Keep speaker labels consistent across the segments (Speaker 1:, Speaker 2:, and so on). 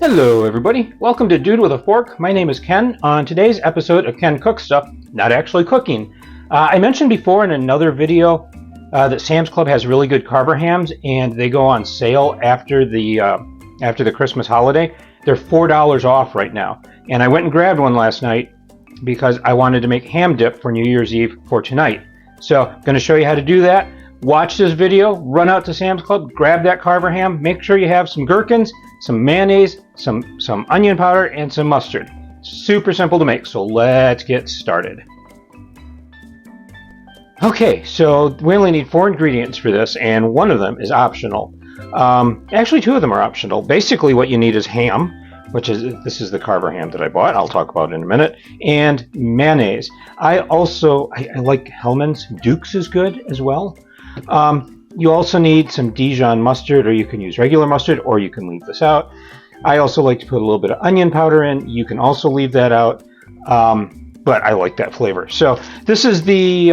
Speaker 1: Hello everybody, welcome to Dude with a Fork. My name is Ken. On today's episode of Ken Cooks Stuff, not actually cooking, I mentioned before in another video that Sam's Club has really good carver hams and they go on sale after the Christmas holiday. They're $4 off right now, and I went and grabbed one last night because I wanted to make ham dip for New Year's Eve for tonight. So I'm going to show you how to do that. Watch this video, run out to Sam's Club, grab that carver ham, make sure you have some gherkins, some mayonnaise, some onion powder, and some mustard. Super simple to make, so let's get started. Okay, so we only need 4 ingredients for this, and one of them is optional. Actually, 2 of them are optional. Basically, what you need is ham, this is the carver ham that I bought, I'll talk about in a minute, and mayonnaise. I like Hellmann's. Duke's is good as well. You also need some Dijon mustard, or you can use regular mustard, or you can leave this out. I also like to put a little bit of onion powder in. You can also leave that out, but I like that flavor. So this is the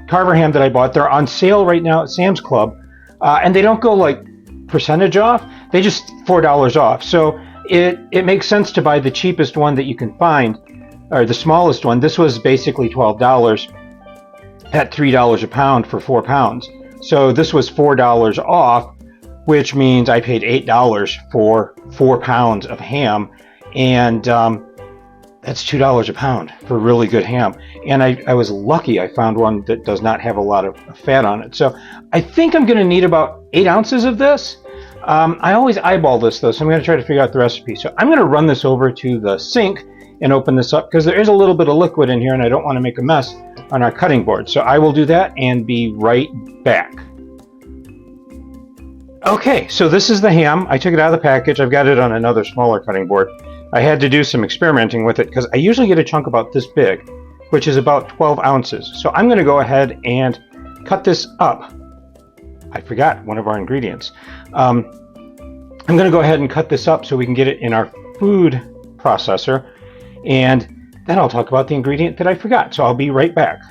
Speaker 1: carver ham that I bought. They're on sale right now at Sam's Club, and they don't go like percentage off. They just $4 off. So it makes sense to buy the cheapest one that you can find, or the smallest one. This was basically $12 at $3 a pound for 4 pounds. So this was $4 off, which means I paid $8 for 4 pounds of ham, and that's $2 a pound for really good ham. And I was lucky I found one that does not have a lot of fat on it. So I think I'm going to need about 8 ounces of this. I always eyeball this though, so I'm going to try to figure out the recipe. So I'm going to run this over to the sink and open this up because there is a little bit of liquid in here and I don't want to make a mess on our cutting board. So I will do that and be right back. Okay, so this is the ham. I took it out of the package. I've got it on another smaller cutting board. I had to do some experimenting with it because I usually get a chunk about this big, which is about 12 ounces. So I'm going to go ahead and cut this up. I forgot one of our ingredients. I'm going to go ahead and cut this up so we can get it in our food processor, and then I'll talk about the ingredient that I forgot. So I'll be right back.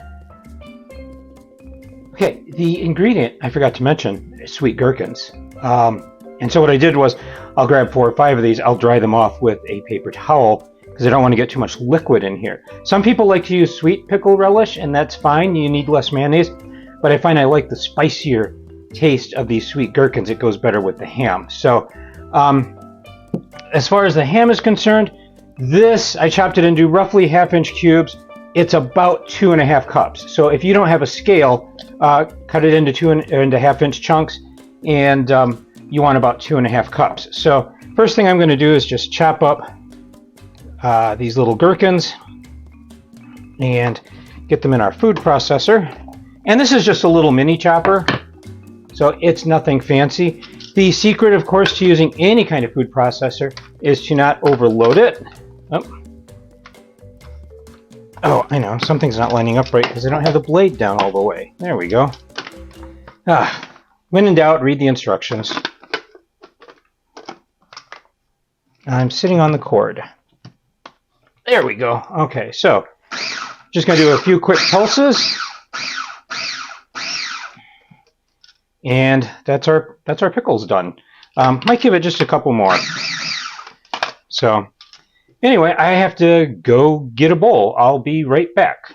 Speaker 1: Okay, the ingredient I forgot to mention is sweet gherkins. And so what I did was I'll grab 4 or 5 of these. I'll dry them off with a paper towel because I don't want to get too much liquid in here. Some people like to use sweet pickle relish, and that's fine. You need less mayonnaise. But I find I like the spicier taste of these sweet gherkins. It goes better with the ham. So as far as the ham is concerned, this I chopped it into roughly 1/2-inch cubes. It's about 2.5 cups. So if you don't have a scale, cut it into 1/2-inch chunks, and you want about 2.5 cups. So first thing I'm going to do is just chop up these little gherkins and get them in our food processor. And this is just a little mini chopper, so it's nothing fancy. The secret, of course, to using any kind of food processor is to not overload it. Oh, I know, something's not lining up right because I don't have the blade down all the way. There we go. When in doubt, read the instructions. I'm sitting on the cord. There we go. Okay, so just going to do a few quick pulses. And that's our pickles done. Might give it just a couple more. So anyway, I have to go get a bowl. I'll be right back.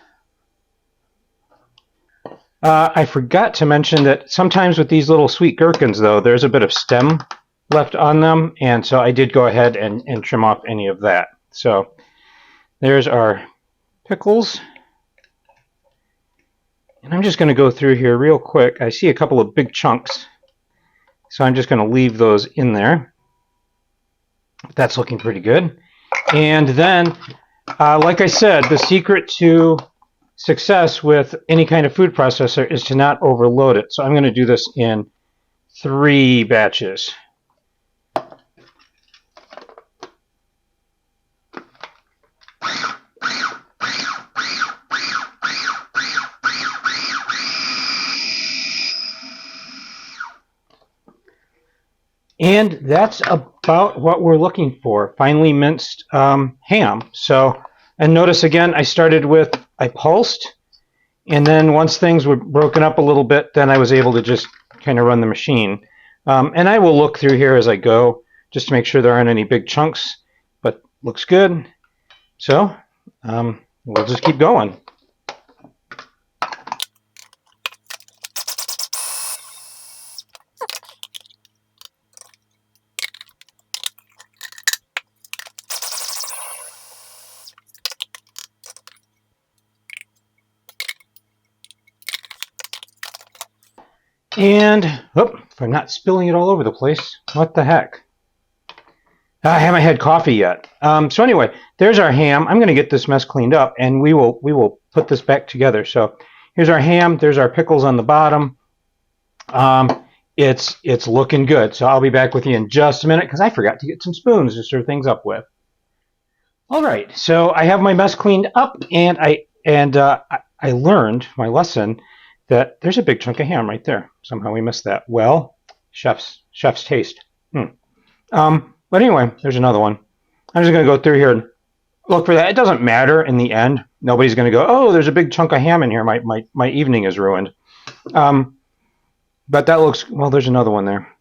Speaker 1: I forgot to mention that sometimes with these little sweet gherkins, though, there's a bit of stem left on them, and so I did go ahead and trim off any of that. So there's our pickles. And I'm just going to go through here real quick. I see a couple of big chunks, so I'm just going to leave those in there. That's looking pretty good. And then, like I said, the secret to success with any kind of food processor is to not overload it. So I'm going to do this in 3 batches. And that's about what we're looking for, finely minced ham. So, and notice again, I pulsed, and then once things were broken up a little bit, then I was able to just kind of run the machine. And I will look through here as I go just to make sure there aren't any big chunks, but looks good. So we'll just keep going. And, if I'm not spilling it all over the place, what the heck? I haven't had coffee yet. So anyway, there's our ham. I'm going to get this mess cleaned up, and we will put this back together. So here's our ham. There's our pickles on the bottom. It's looking good. So I'll be back with you in just a minute because I forgot to get some spoons to stir things up with. All right, so I have my mess cleaned up, and I learned my lesson that there's a big chunk of ham right there. Somehow we missed that. Well, chef's taste. But anyway, there's another one. I'm just going to go through here and look for that. It doesn't matter in the end. Nobody's going to go, oh, there's a big chunk of ham in here. My evening is ruined. But that looks, well, there's another one there.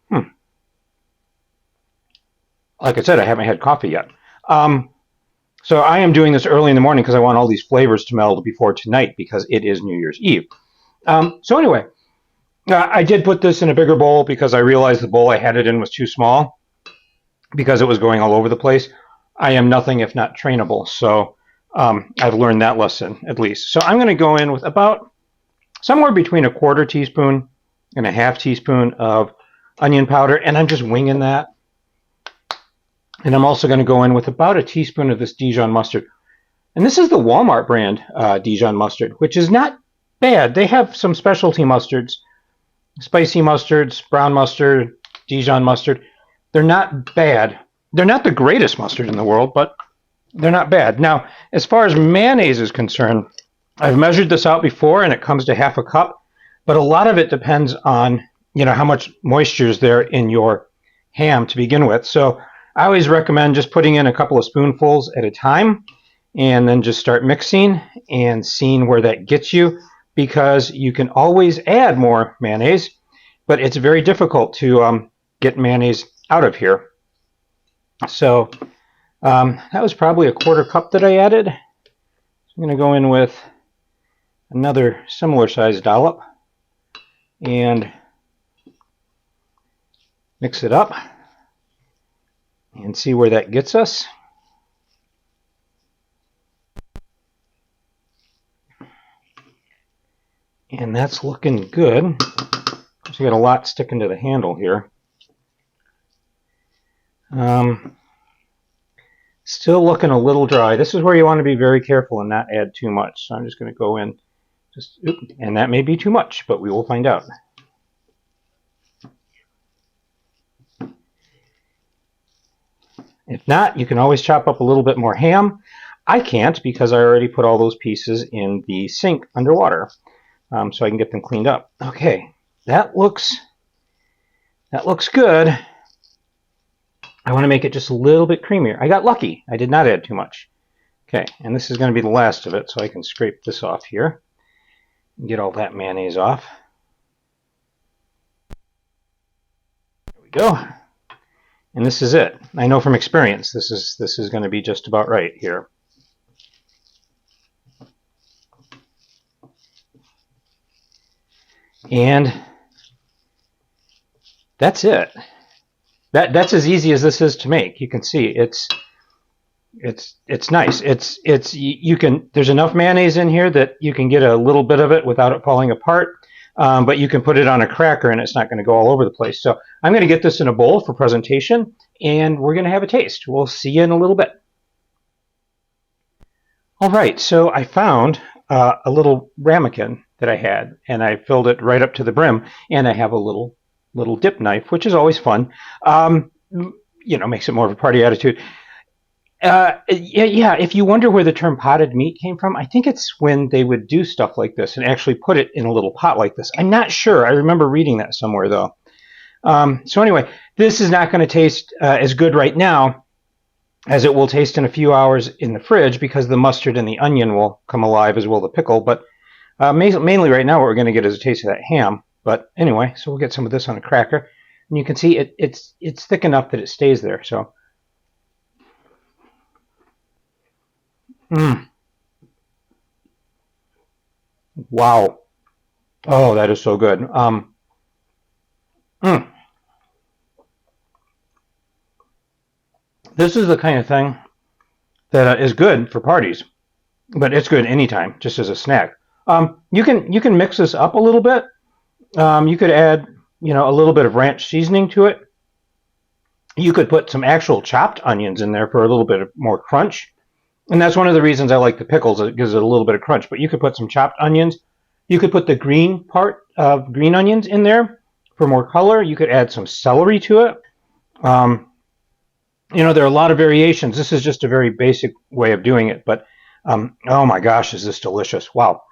Speaker 1: Like I said, I haven't had coffee yet. So I am doing this early in the morning because I want all these flavors to meld before tonight because it is New Year's Eve. So anyway, I did put this in a bigger bowl because I realized the bowl I had it in was too small because it was going all over the place. I am nothing if not trainable, so I've learned that lesson at least. So I'm going to go in with about somewhere between a 1/4 teaspoon and a 1/2 teaspoon of onion powder, and I'm just winging that. And I'm also going to go in with about a teaspoon of this Dijon mustard. And this is the Walmart brand Dijon mustard, which is not bad. They have some specialty mustards, spicy mustards, brown mustard, Dijon mustard. They're not bad. They're not the greatest mustard in the world, but they're not bad. Now, as far as mayonnaise is concerned, I've measured this out before, and it comes to 1/2 cup. But a lot of it depends on, how much moisture is there in your ham to begin with. So I always recommend just putting in a couple of spoonfuls at a time, and then just start mixing and seeing where that gets you, because you can always add more mayonnaise, but it's very difficult to get mayonnaise out of here. So that was probably a 1/4 cup that I added. I'm going to go in with another similar sized dollop and mix it up and see where that gets us. And that's looking good. So you got a lot sticking to the handle here. Still looking a little dry. This is where you want to be very careful and not add too much. So I'm just going to go in, and that may be too much, but we will find out. If not, you can always chop up a little bit more ham. I can't because I already put all those pieces in the sink underwater, so I can get them cleaned up. Okay, that looks good. I want to make it just a little bit creamier. I got lucky. I did not add too much. Okay, and this is going to be the last of it, so I can scrape this off here and get all that mayonnaise off. There we go. And this is it. I know from experience this is going to be just about right here. And that's it. That's as easy as this is to make. You can see it's nice. You can, there's enough mayonnaise in here that you can get a little bit of it without it falling apart. But you can put it on a cracker and it's not going to go all over the place. So I'm going to get this in a bowl for presentation, and we're going to have a taste. We'll see you in a little bit. All right, so I found a little ramekin that I had, and I filled it right up to the brim, and I have a little dip knife, which is always fun. Makes it more of a party attitude. If you wonder where the term potted meat came from, I think it's when they would do stuff like this and actually put it in a little pot like this. I'm not sure. I remember reading that somewhere, though. So anyway, this is not going to taste as good right now as it will taste in a few hours in the fridge, because the mustard and the onion will come alive as well as the pickle. But mainly right now what we're going to get is a taste of that ham. But anyway, so we'll get some of this on a cracker. And you can see it's thick enough that it stays there. So, wow. Oh, that is so good. Mm. This is the kind of thing that is good for parties, but it's good anytime, just as a snack. You can mix this up a little bit. You could add, a little bit of ranch seasoning to it. You could put some actual chopped onions in there for a little bit of more crunch. And that's one of the reasons I like the pickles. It gives it a little bit of crunch. But you could put some chopped onions. You could put the green part of green onions in there for more color. You could add some celery to it. There are a lot of variations. This is just a very basic way of doing it. But, oh my gosh, is this delicious. Wow.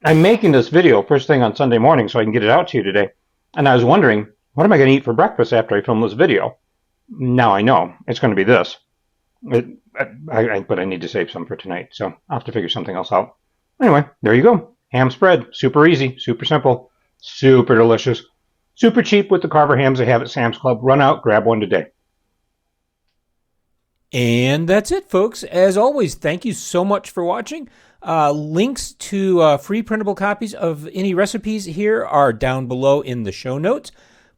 Speaker 1: I'm making this video first thing on Sunday morning so I can get it out to you today. And I was wondering, what am I going to eat for breakfast after I film this video? Now I know. It's going to be this. But I need to save some for tonight, so I'll have to figure something else out. Anyway, there you go. Ham spread. Super easy. Super simple. Super delicious. Super cheap with the Carver hams they have at Sam's Club. Run out, grab one today.
Speaker 2: And that's it, folks. As always, thank you so much for watching. Links to free printable copies of any recipes here are down below in the show notes.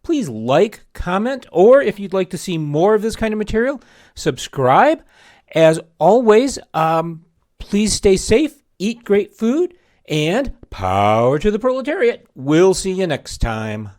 Speaker 2: Please like, comment, or if you'd like to see more of this kind of material, subscribe. As always, please stay safe, eat great food, and power to the proletariat. We'll see you next time.